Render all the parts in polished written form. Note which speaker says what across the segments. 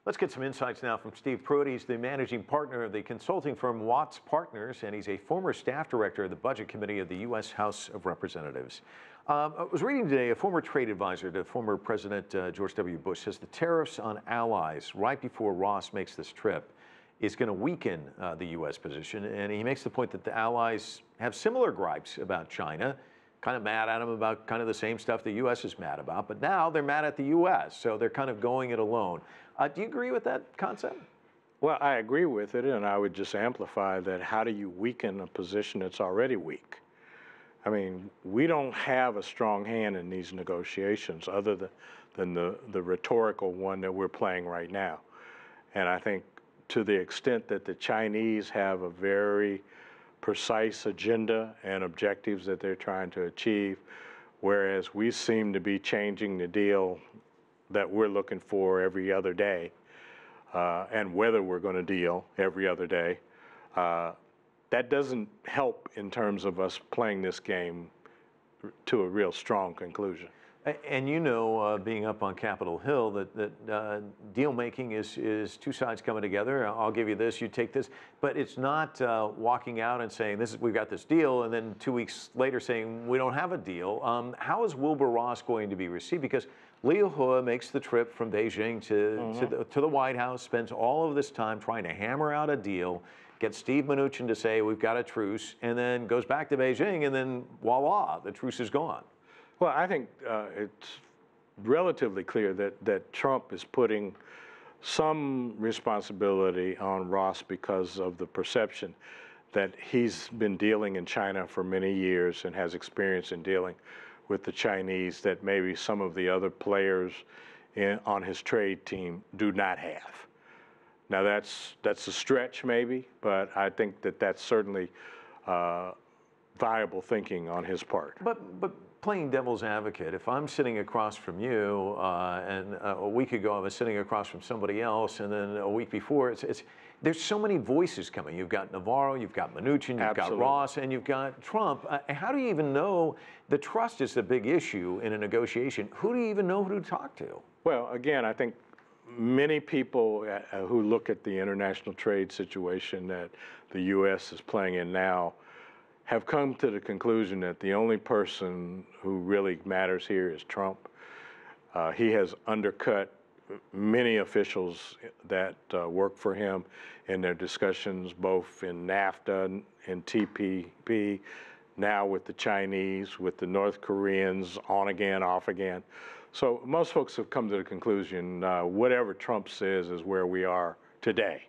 Speaker 1: Let's get some insights now from Steve Pruitt. He's the managing partner of the consulting firm Watts Partners, and he's a former staff director of the Budget Committee of the U.S. House of Representatives. I was reading today a former trade advisor to former President George W. Bush says the tariffs on allies right before Ross makes this trip is going to weaken the U.S. position. And he makes the point that the allies have similar gripes about China, kind of mad at him about kind of the same stuff the U.S. is mad about. But now they're mad at the U.S., so they're kind of going it alone. Do you agree with that concept?
Speaker 2: Well, I agree with it, and I would just amplify that. How do you weaken a position that's already weak? I mean, we don't have a strong hand in these negotiations other than the rhetorical one that we're playing right now. And I think to the extent that the Chinese have a very precise agenda and objectives that they're trying to achieve, whereas we seem to be changing the deal that we're looking for every other day, and whether we're going to deal every other day, that doesn't help in terms of us playing this game to a real strong conclusion.
Speaker 1: And you know, being up on Capitol Hill, that deal making is two sides coming together. I'll give you this, you take this, but it's not walking out and saying we've got this deal, and then 2 weeks later saying we don't have a deal. How is Wilbur Ross going to be received? Because Leo Hua makes the trip from Beijing to the White House, spends all of this time trying to hammer out a deal, gets Steve Mnuchin to say we've got a truce, and then goes back to Beijing, and then voila, the truce is gone.
Speaker 2: Well, I think it's relatively clear that Trump is putting some responsibility on Ross because of the perception that he's been dealing in China for many years and has experience in dealing with the Chinese that maybe some of the other players on his trade team do not have. Now that's a stretch maybe, but I think that that's certainly viable thinking on his part.
Speaker 1: But playing devil's advocate, if I'm sitting across from you and a week ago I was sitting across from somebody else, and then a week before, there's so many voices coming. You've got Navarro, you've got Mnuchin, you've got Ross, and you've got Trump. How do you even know? The trust is the big issue in a negotiation. Who do you even know who to talk to? Well,
Speaker 2: again, I think many people who look at the international trade situation that the U.S. is playing in now have come to the conclusion that the only person who really matters here is Trump. He has undercut many officials that work for him in their discussions, both in NAFTA and TPP, now with the Chinese, with the North Koreans, on again, off again. So most folks have come to the conclusion, whatever Trump says is where we are today.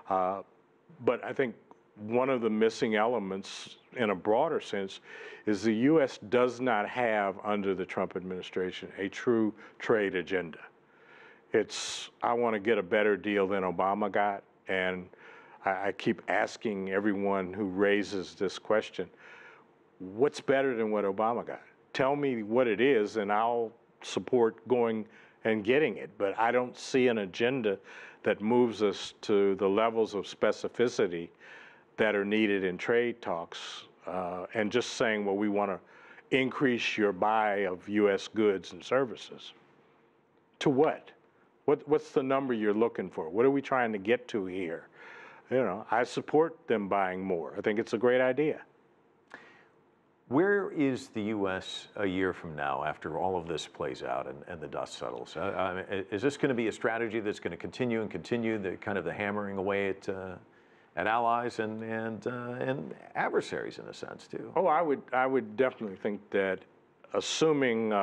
Speaker 2: But I think one of the missing elements in a broader sense is the U.S. does not have, under the Trump administration, a true trade agenda. It's, I want to get a better deal than Obama got, and I keep asking everyone who raises this question, what's better than what Obama got? Tell me what it is, and I'll support going and getting it. But I don't see an agenda that moves us to the levels of specificity that are needed in trade talks, and just saying, well, we want to increase your buy of U.S. goods and services. To what? What's the number you're looking for? What are we trying to get to here? You know, I support them buying more. I think it's a great idea.
Speaker 1: Where is the U.S. a year from now after all of this plays out and the dust settles? Is this going to be a strategy that's going to continue the kind of the hammering away at allies and adversaries in a sense too?
Speaker 2: Oh, I would definitely think that, assuming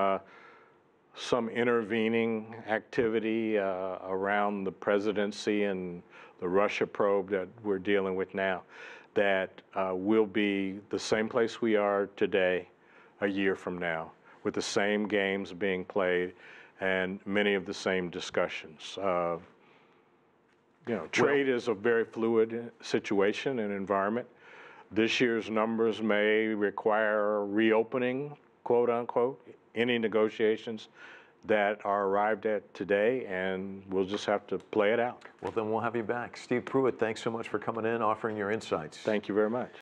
Speaker 2: some intervening activity around the presidency and the Russia probe that we're dealing with now, that we'll be the same place we are today a year from now, with the same games being played and many of the same discussions. You know, trade is a very fluid situation and environment. This year's numbers may require reopening, quote unquote, any negotiations that are arrived at today, and we'll just have to play it out.
Speaker 1: Well, then we'll have you back. Steve Pruitt, thanks so much for coming in, offering your insights.
Speaker 2: Thank you very much.